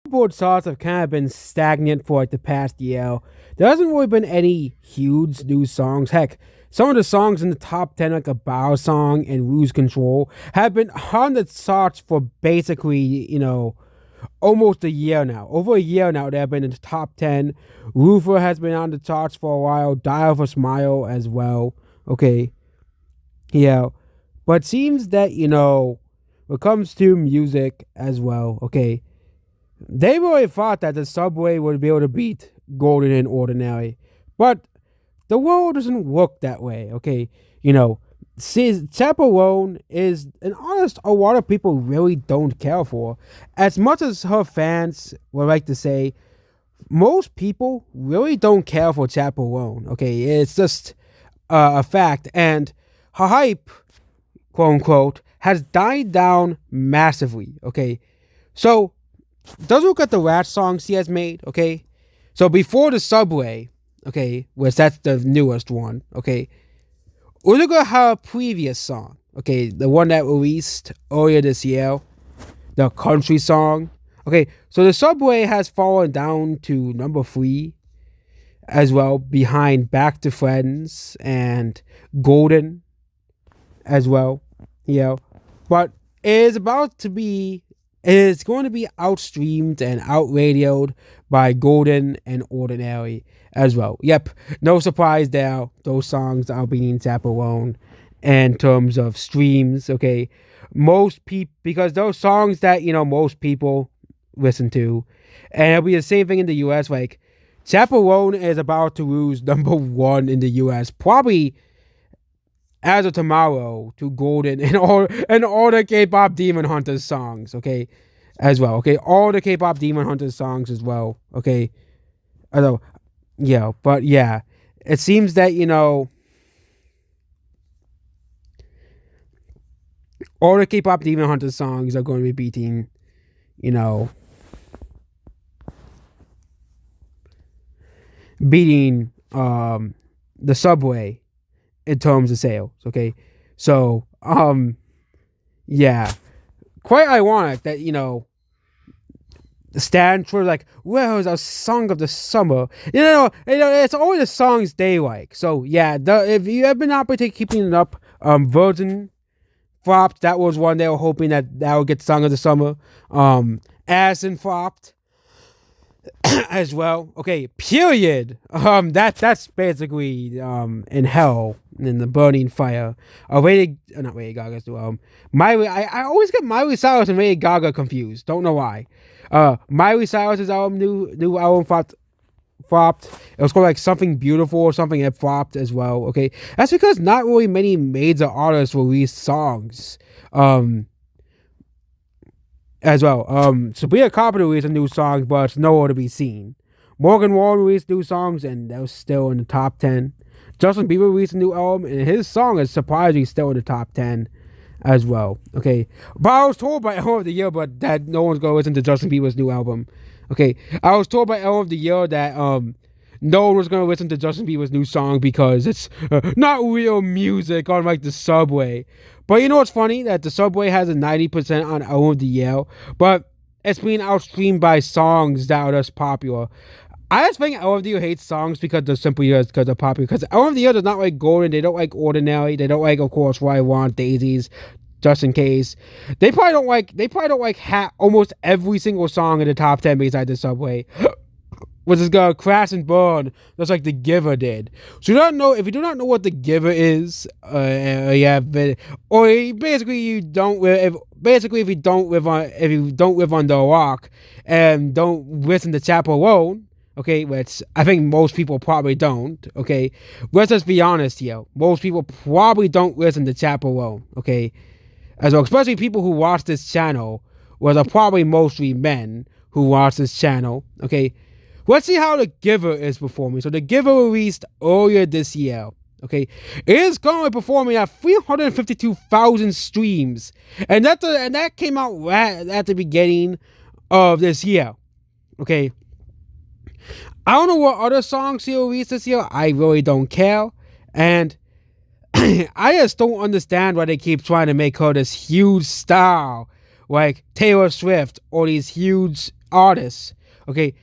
Billboard charts have kind of been stagnant for like the past year. There hasn't really been any huge new songs. Heck, some of the songs in the top 10, like a Bow song and Lose Control, have been on the charts for basically, almost a year now. Over a year now, they have been in the top 10. Roofer has been on the charts for a while. Die of a Smile as well. Okay. Yeah. But it seems that, when it comes to music as well, okay, they really thought that the Subway would be able to beat Golden and Ordinary. But the world doesn't work that way, okay? Chaperone is an artist a lot of people really don't care for. As much as her fans would like to say, most people really don't care for Chaperone, okay? It's just a fact. And her hype, quote unquote, has died down massively, okay? So, does look at the rap songs he has made, okay? So before the Subway, okay, which that's the newest one, okay, we look at her previous song, okay, the one that released earlier this year, the country song, okay, so the Subway has fallen down to number 3 as well, behind Back to Friends and Golden as well, but it is about to be is going to be outstreamed and outradioed by Golden and Ordinary as well. Yep, no surprise there. Those songs are being Chaperone in terms of streams, okay? Most people, because those songs that, most people listen to, and it'll be the same thing in the US, like, Chaperone is about to lose number 1 in the US, probably as of tomorrow, to Golden and all the K-pop Demon Hunters songs, okay, as well, okay, all the K-pop Demon Hunters songs as well, okay, although, but yeah, it seems that, all the K-pop Demon Hunters songs are going to be beating, the Subway in terms of sales, okay? So, yeah. Quite ironic that, stand for like, well, it's a song of the summer. It's always the songs they like. So, yeah, if you have been keeping it up, Virgin flopped. That was one they were hoping that would get song of the summer. Asin flopped as well. Okay, period. That's basically in hell, in the burning fire. Not Lady Gaga's Miley. I always get Miley Cyrus and Lady Gaga confused. Don't know why. Miley Cyrus's new album flopped. It was called like Something Beautiful or something that flopped as well. Okay, that's because not really many major artists released songs. As well. Sabrina Carpenter released a new song, but it's nowhere to be seen. Morgan Wallen released new songs, and that was still in the top 10. Justin Bieber released a new album, and his song is surprisingly still in the top 10 as well. Okay, but I was told by Album of the Year, but that no one's gonna listen to Justin Bieber's new album. Okay, I was told by Album of the Year that no one was gonna listen to Justin Bieber's new song because it's not real music on like the Subway. But you know what's funny? That the Subway has a 90% on Album of the Year, but it's being outstreamed by songs that are just popular. I just think Album of the Year hates songs because they're simply because they're popular. Because Album of the Year does not like Golden, they don't like Ordinary, they don't like, of course, What I Want, Daisies, Just in Case. They probably don't like almost every single song in the top 10 beside the Subway. Which is gonna crash and burn, just like The Giver did. So if you do not know what The Giver is, if you don't live on the rock and don't listen to Chaperone, okay, which I think most people probably don't, okay. Let's just be honest here. Most people probably don't listen to Chaperone, okay, as well, especially people who watch this channel, which are probably mostly men who watch this channel, okay. Let's see how The Giver is performing. So The Giver released earlier this year. Okay, it is currently performing at 352,000 streams, and that came out right at the beginning of this year. Okay, I don't know what other songs he released this year. I really don't care, and I just don't understand why they keep trying to make her this huge star like Taylor Swift or these huge artists. Okay,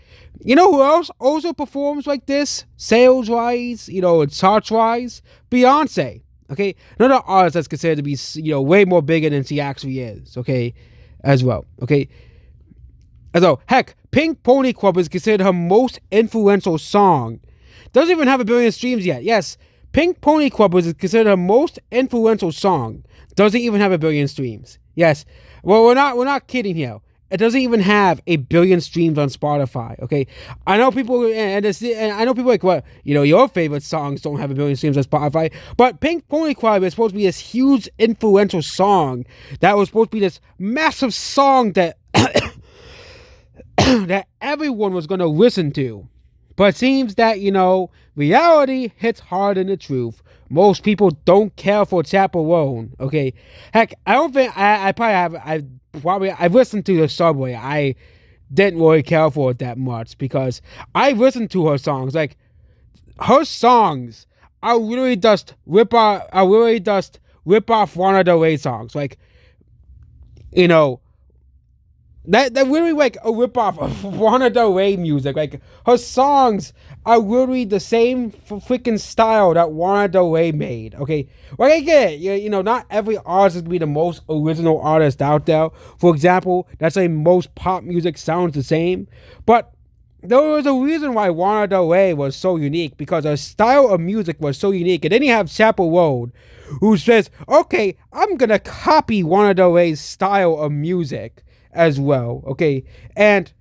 you know who else also performs like this, sales wise, charts wise? Beyonce. Okay, another artist that's considered to be way more bigger than she actually is. Okay, as well. Okay, so heck, Pink Pony Club is considered her most influential song. Doesn't even have a billion streams yet. Yes, Pink Pony Club is considered her most influential song. Doesn't even have a billion streams. Yes. Well, we're not kidding here. It doesn't even have a billion streams on Spotify. Okay, I know people, and I know people like, what, your favorite songs don't have a billion streams on Spotify, but Pink Pony Club is supposed to be this huge influential song that was supposed to be this massive song that that everyone was going to listen to. But it seems that, reality hits harder than the truth. Most people don't care for Chaperone, okay? Heck, I don't think, I've listened to the Subway. I didn't really care for it that much because I listened to her songs. Like, her songs are really just rip off Lana Del Rey songs. Like, you know, that really like a ripoff of Lana Del Rey music. Like, her songs are really the same freaking style that Lana Del Rey made. Okay, like I get it. Not every artist is gonna be the most original artist out there. For example, that's why most pop music sounds the same. But there was a reason why Lana Del Rey was so unique, because her style of music was so unique. And then you have Chaperone, who says, "Okay, I'm gonna copy Lana Del Rey's style of music as well, okay, and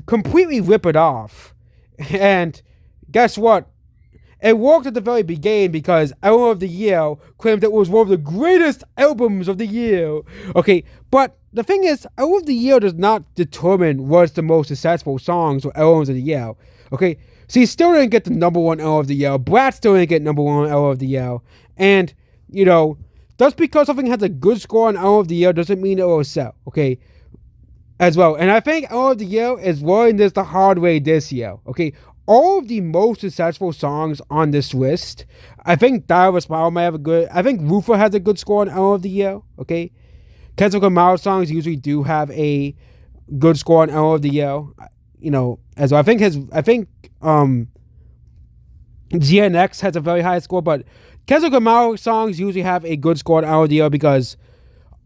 completely rip it off." And guess what? It worked at the very beginning because Album of the Year claimed it was one of the greatest albums of the year. Okay, but the thing is, Album of the Year does not determine what's the most successful songs or albums of the year. Okay, so you still didn't get the number one album of the year. Brat still didn't get number one album of the year. And, just because something has a good score on album of the year doesn't mean it will sell. Okay, as well. And I think all of the year is learning this the hard way this year. Okay, all of the most successful songs on this list, I think Die With a Smile might have a good, I think Roofer has a good score on all of the year. Okay, Kendrick Lamar songs usually do have a good score on all of the year. As well. I think GNX has a very high score, but Kendrick Lamar songs usually have a good score on all of the year because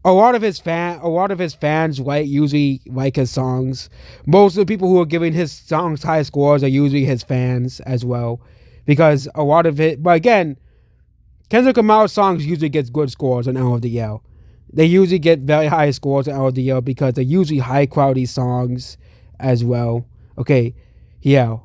a lot of his fans usually like his songs. Most of the people who are giving his songs high scores are usually his fans as well, because a lot of it. But again, Kendrick Lamar's songs usually gets good scores on Album of the Year. They usually get very high scores on Album of the Year because they're usually high quality songs as well. Okay, yeah.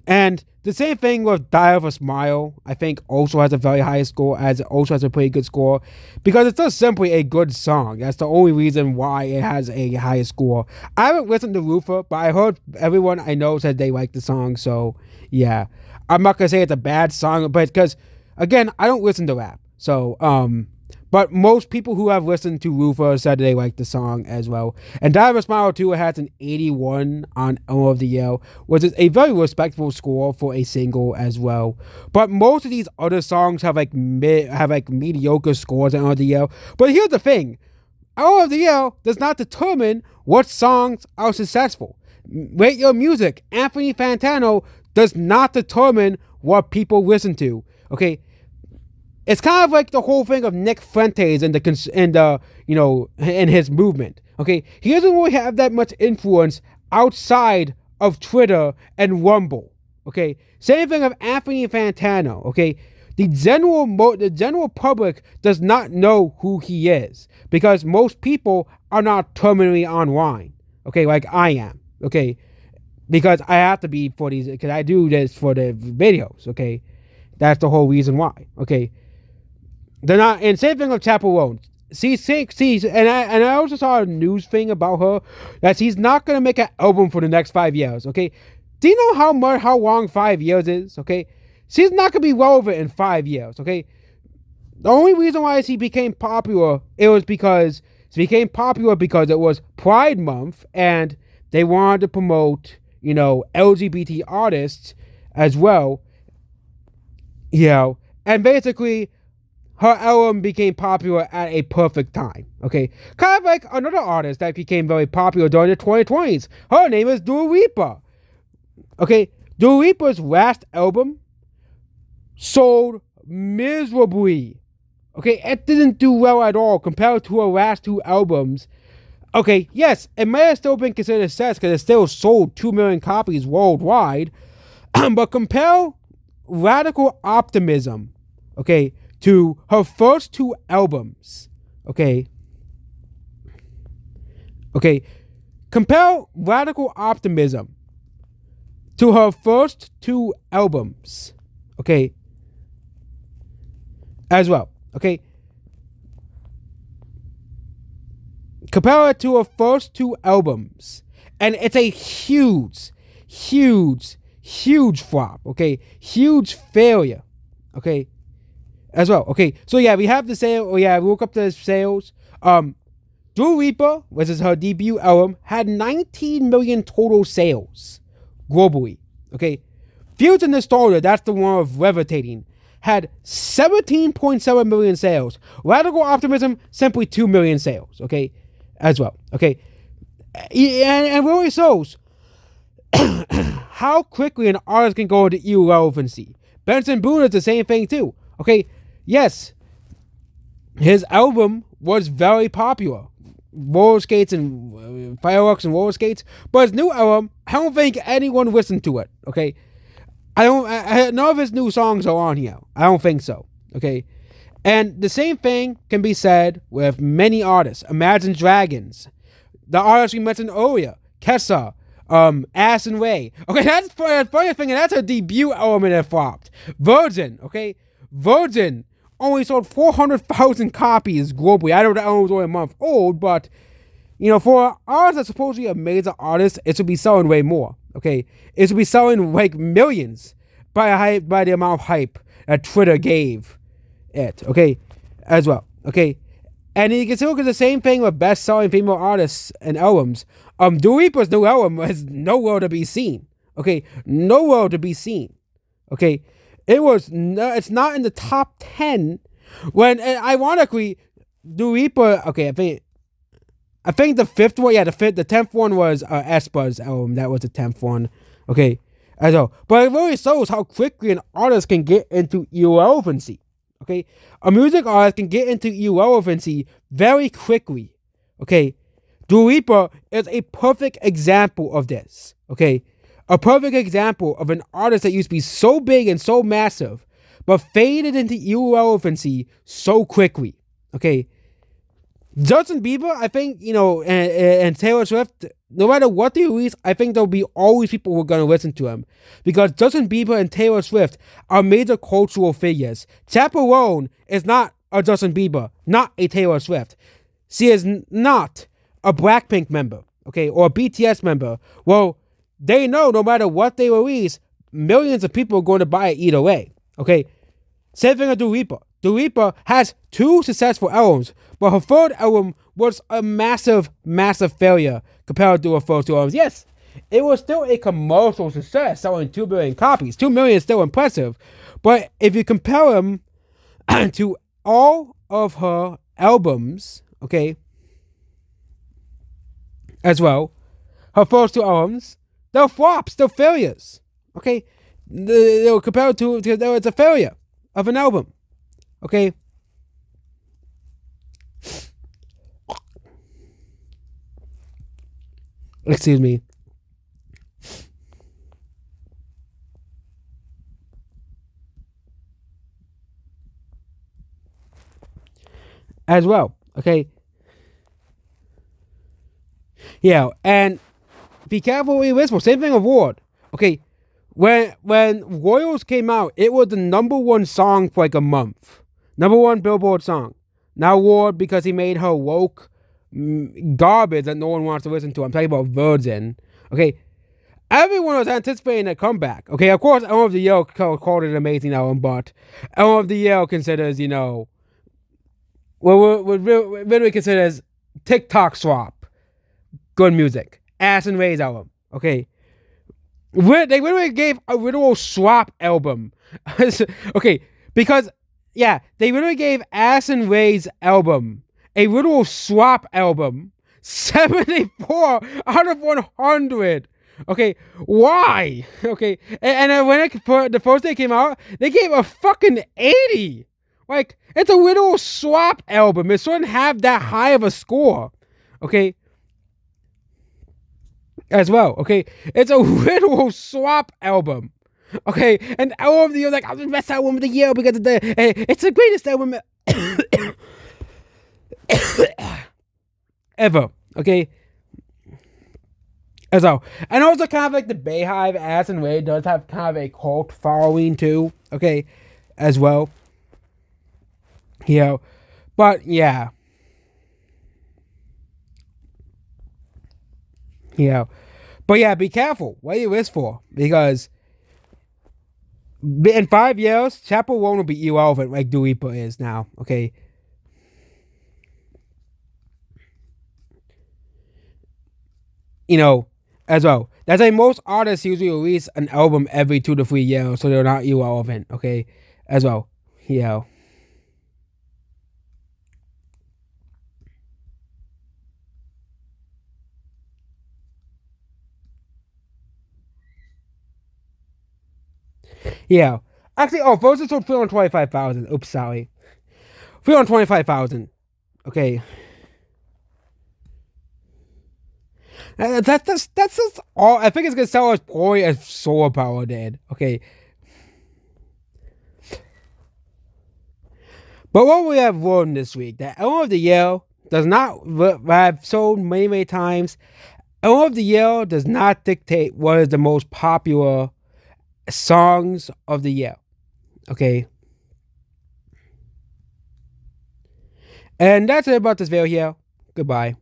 And the same thing with Die With a Smile, I think also has a very high score, as it also has a pretty good score, because it's just simply a good song. That's the only reason why it has a high score. I haven't listened to Roofer, but I heard everyone I know said they like the song, so yeah. I'm not gonna say it's a bad song, but because, again, I don't listen to rap, so, but most people who have listened to Roofer said they like the song as well. And Die With a Smile 2 has an 81 on Album of the Year, which is a very respectable score for a single as well. But most of these other songs have mediocre scores on Album of the Year. But here's the thing. Album of the Year does not determine what songs are successful. Rate Your Music, Anthony Fantano, does not determine what people listen to. Okay? It's kind of like the whole thing of Nick Fuentes and and his movement. Okay, he doesn't really have that much influence outside of Twitter and Rumble. Okay, same thing of Anthony Fantano. Okay, the general public does not know who he is because most people are not terminally online. Okay, like I am. Okay, because I have to be for these, because I do this for the videos. Okay, that's the whole reason why. Okay. They're not, and same thing with Chaperone. And I also saw a news thing about her that she's not gonna make an album for the next 5 years. Okay, do you know how long 5 years is? Okay, she's not gonna be relevant in 5 years. Okay, the only reason why she became popular because it was Pride Month and they wanted to promote LGBT artists as well. And basically, her album became popular at a perfect time. Okay, kind of like another artist that became very popular during the 2020s. Her name is Dua Lipa. Okay, Dua Lipa's last album sold miserably. Okay, it didn't do well at all compared to her last two albums. Okay, yes, it may have still been considered a success because it still sold 2 million copies worldwide. But compare Radical Optimism, okay, to her first two albums. Okay. Okay. Compare Radical Optimism to her first two albums. Okay. As well. Okay. Compare it to her first two albums. And it's a huge flop. Okay. Huge failure. Okay. As well. Okay. So yeah, we have the sale. Oh yeah, we look up the sales. Dua Lipa, which is her debut album, had 19 million total sales globally. Okay. Fields and Nostalgia, that's the one of Levitating, had 17.7 million sales. Radical Optimism, simply 2 million sales. Okay. As well. Okay. And really shows how quickly an artist can go into irrelevancy. Benson Boone is the same thing too. Okay. Yes. His album was very popular. Roller skates and fireworks and roller skates. But his new album, I don't think anyone listened to it. Okay. None of his new songs are on here. I don't think so. Okay. And the same thing can be said with many artists. Imagine Dragons. The artists we mentioned earlier. Kessa. Ass and Ray. Okay, that's the funny thing, and that's her debut album that flopped. Virgin. Okay. Virgin only sold 400,000 copies globally. I know the album was only a month old, but, you know, for an artist that's supposedly a major artist, it should be selling way more. Okay. It should be selling like millions by the amount of hype that Twitter gave it, okay, as well, okay, and you can still get the same thing with best-selling female artists and albums. Dua Lipa's new album is nowhere to be seen, okay, nowhere to be seen, okay, it's not in the top 10, when, and ironically, Dua Lipa, okay, I think the 10th one was aespa's album, that was the 10th one, okay, as well, but it really shows how quickly an artist can get into irrelevancy. Okay, a music artist can get into irrelevancy very quickly. Okay, Dua Lipa is a perfect example of this. Okay, a perfect example of an artist that used to be so big and so massive, but faded into irrelevancy so quickly. Okay, Justin Bieber, I think, you know, and Taylor Swift, no matter what they release, I think there'll be always people who are going to listen to him. Because Justin Bieber and Taylor Swift are major cultural figures. Chaperone is not a Justin Bieber, not a Taylor Swift. She is not a Blackpink member, okay, or a BTS member. Well, they know no matter what they release, millions of people are going to buy it either way, okay? Same thing with Dua Lipa. Dua Lipa has two successful albums, but her third album was a massive failure compared to her first two albums. Yes, it was still a commercial success, selling 2 million copies. 2 million is still impressive, but if you compare them to all of her albums, okay, as well, her first two albums, they're flops, they're failures, okay? They were compared to, it's a failure of an album. Okay. Excuse me. As well. Okay. Yeah, and be careful what you wish for. Same thing with Ward. Okay. When Royals came out, it was the number one song for like a month. Number one Billboard song. Now Ward, because he made her woke garbage that no one wants to listen to. I'm talking about Virgin. Okay. Everyone was anticipating a comeback. Okay, of course, Album of the Year called it an amazing album, but Album of the Year considers, you know, what really considers TikTok swap good music. Ass and Ray's album. Okay. They literally gave a literal swap album. Okay, because Yeah, they literally gave Addison Rae's album a little swap album. 74 out of 100. Okay, why? Okay, and then when the first day came out, they gave a fucking 80. Like, it's a little swap album. It shouldn't have that high of a score. Okay, as well. Okay, it's a little swap album. Okay, and album of the year, like, I'm the best album of the year because it's the greatest album ever. Okay, as well, and also kind of like the Bayhive, Addison Rae does have kind of a cult following too. Okay, as well. You know, but yeah, you know, but yeah, be careful what you wish for because in 5 years, Chappell won't be irrelevant like Dua Lipa is now. Okay, you know, as well. That's why most artists usually release an album every 2 to 3 years, so they're not irrelevant. Okay, as well. You know, yeah. Actually, oh, Frozen sold 325,000. Oops, sorry. 325,000. Okay. That's just all. I think it's gonna sell as poorly as Solar Power did. Okay, but what we have learned this week that album of the year does not. I've sold many times. Album of the year does not dictate what is the most popular songs of the year. Okay, and that's it about this video here. Goodbye.